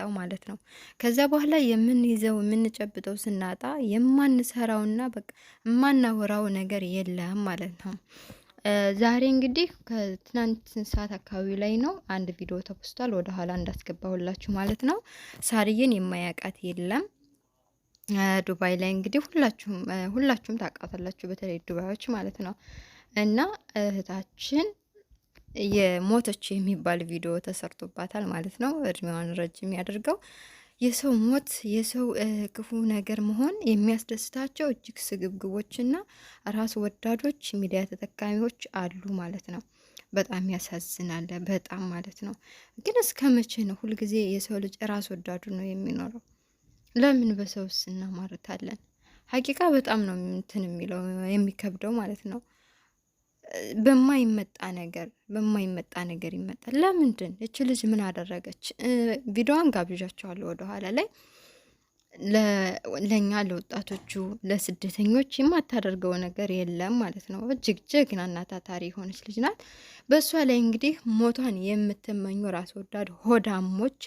የምንመጣው ማለት ነው። ከዛ በኋላ የምንይዘው የምንጨብጠው ስናጣ የማንሰራውና በቃ የማናወራው ነገር የለም ማለት ነው። ዛሬ እንግዲህ ከትናንት ሰዓት አካባቢ ላይ ነው አንድ ቪዲዮ ተፖስቷል። ወደ ኋላ እንዳስገባሁላችሁ ማለት ነው። ሳርዬን የማያውቃት የለም። ዱባይ ላይ እንግዲህ ሁላችሁም ታውቃታላችሁ፣ በተለይ ዱባዮች ማለት ነው። እና እህታችን የሞተች የሚባል ቪዲዮ ተሰርቶባታል ማለት ነው። እድሜዋን ረጅም ያደርገው። የሰው ሞት የሰው ክፉ ነገር መሆን የሚያስደስታቸው እጅግ ስግብግቦችና ራስ ወዳዶች ሚዲያ ተጠቃሚዎች አሉ ማለት ነው። በጣም ያሳዝናል፣ በጣም ማለት ነው። ግን እስከ መቼ ነው ሁልጊዜ የሰው ልጅ ራስ ወዳዱ ነው የሚኖረው? ለምን በሰውስ እናማርታለን? ሀቂቃ በጣም ነው እንትን የሚለው የሚከብደው ማለት ነው። በማይመጣ ነገር ይመጣል። ለምንድን እች ልጅ ምን አደረገች? ቪዲዮዋን ጋብዣቸዋለሁ ወደ ኋላ ላይ። ለእኛ ለወጣቶቹ ለስደተኞች የማታደርገው ነገር የለም ማለት ነው። እጅግ ጀግናና ታታሪ የሆነች ልጅ ናት። በእሷ ላይ እንግዲህ ሞቷን የምትመኙ ራስ ወዳድ ሆዳሞች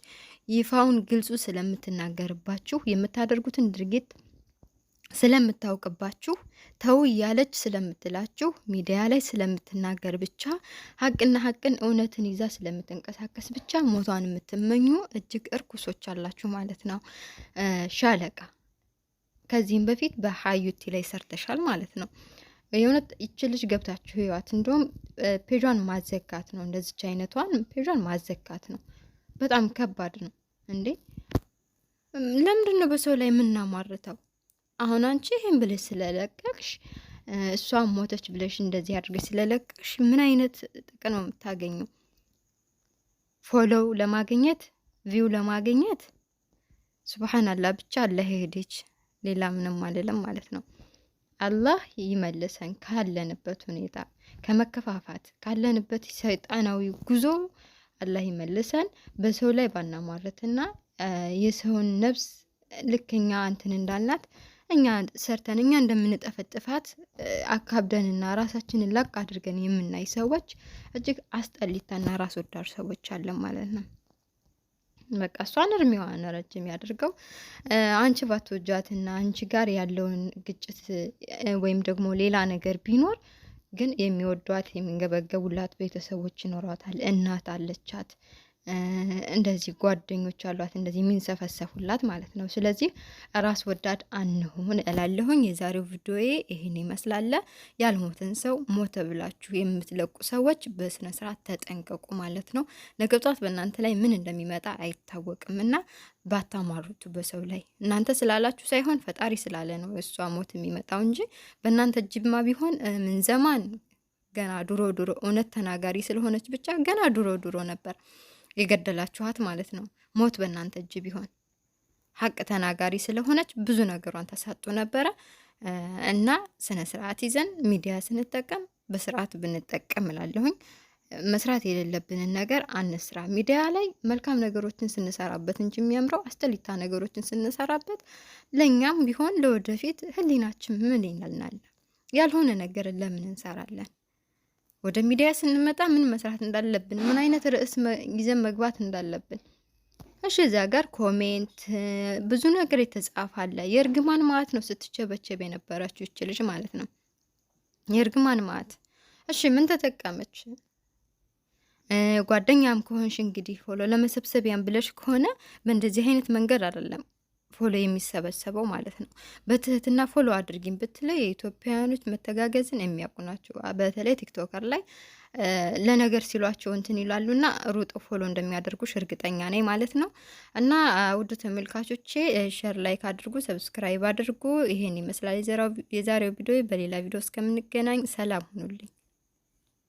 ይፋውን ግልጹ ስለምትናገርባችሁ የምታደርጉትን ድርጊት ስለምታውቅባችሁ ተው እያለች ስለምትላችሁ ሚዲያ ላይ ስለምትናገር ብቻ ሀቅን እውነትን ይዛ ስለምትንቀሳቀስ ብቻ ሞቷን የምትመኙ እጅግ እርኩሶች አላችሁ ማለት ነው። ሻለቃ ከዚህም በፊት በሀዩቲ ላይ ሰርተሻል ማለት ነው። የእውነት ይች ልጅ ገብታችሁ ህይወት እንደውም ፔጇን ማዘጋት ነው። እንደዚች አይነቷን ፔጇን ማዘጋት ነው። በጣም ከባድ ነው እንዴ! ለምንድን ነው በሰው ላይ የምናማርተው? አሁን አንቺ ይሄን ብለሽ ስለለቀቅሽ እሷ ሞተች ብለሽ እንደዚህ አድርገሽ ስለለቀቅሽ ምን አይነት ጥቅም ነው የምታገኘው? ፎሎው ለማግኘት ቪው ለማግኘት? ሱብሃንአላህ። ብቻ አላህ ይሄድች፣ ሌላ ምንም አልልም ማለት ነው። አላህ ይመልሰን ካለንበት ሁኔታ ከመከፋፋት ካለንበት ሰይጣናዊ ጉዞ አላህ ይመልሰን። በሰው ላይ ባናማረትና የሰውን ነፍስ ልክኛ እንትን እንዳልናት እኛ ሰርተን እኛ እንደምንጠፈጥፋት አካብደንና ራሳችንን ላቅ አድርገን የምናይ ሰዎች እጅግ አስጠሊታና ራስ ወዳድ ሰዎች አለን ማለት ነው። በቃ እሷን እድሜዋን ረጅም ያድርገው። አንቺ ባትወጃትና አንቺ ጋር ያለውን ግጭት ወይም ደግሞ ሌላ ነገር ቢኖር ግን የሚወዷት የሚንገበገቡላት ቤተሰቦች ይኖሯታል። እናት አለቻት፣ እንደዚህ ጓደኞች አሏት፣ እንደዚህ የሚንሰፈሰፉላት ማለት ነው። ስለዚህ ራስ ወዳድ አንሁን እላለሁኝ። የዛሬው ቪዲዮዬ ይህን ይመስላል። ያልሞተን ሰው ሞተ ብላችሁ የምትለቁ ሰዎች በስነ ስርዓት ተጠንቀቁ ማለት ነው። ነገ ጧት በእናንተ ላይ ምን እንደሚመጣ አይታወቅም እና ባታማሩቱ በሰው ላይ። እናንተ ስላላችሁ ሳይሆን ፈጣሪ ስላለ ነው እሷ ሞት የሚመጣው እንጂ በእናንተ እጅብማ ቢሆን ምን ዘማን ገና ድሮ እውነት ተናጋሪ ስለሆነች ብቻ ገና ድሮ ነበር የገደላችኋት ማለት ነው። ሞት በእናንተ እጅ ቢሆን ሀቅ ተናጋሪ ስለሆነች ብዙ ነገሯን ተሳጡ ነበረ እና ስነ ስርዓት ይዘን ሚዲያ ስንጠቀም በስርዓት ብንጠቀም እላለሁኝ። መስራት የሌለብንን ነገር አንስራ። ሚዲያ ላይ መልካም ነገሮችን ስንሰራበት እንጂ የሚያምረው አስጠሊታ ነገሮችን ስንሰራበት ለእኛም ቢሆን ለወደፊት ህሊናችን ምን ይላልናል? ያልሆነ ነገር ለምን እንሰራለን? ወደ ሚዲያ ስንመጣ ምን መስራት እንዳለብን፣ ምን አይነት ርዕስ ይዘን መግባት እንዳለብን። እሺ እዚያ ጋር ኮሜንት ብዙ ነገር የተጻፋለ። የእርግማን ማዕት ነው ስትቸበቸብ የነበረችው ይች ልጅ ማለት ነው። የእርግማን ማዕት። እሺ ምን ተጠቀመች? ጓደኛም ከሆንሽ እንግዲህ ፎሎ ለመሰብሰቢያም ብለሽ ከሆነ በእንደዚህ አይነት መንገድ አይደለም ፎሎ የሚሰበሰበው ማለት ነው። በትህትና ፎሎ አድርጊን ብትለው የኢትዮጵያውያኖች መተጋገዝን የሚያውቁ ናቸው። በተለይ ቲክቶከር ላይ ለነገር ሲሏቸው እንትን ይላሉና ሩጦ ፎሎ እንደሚያደርጉሽ እርግጠኛ ነኝ ማለት ነው። እና ውድ ተመልካቾቼ ሼር ላይክ አድርጉ፣ ሰብስክራይብ አድርጉ። ይሄን ይመስላል የዛሬው ቪዲዮ። በሌላ ቪዲዮ እስከምንገናኝ ሰላም ሁኑልኝ።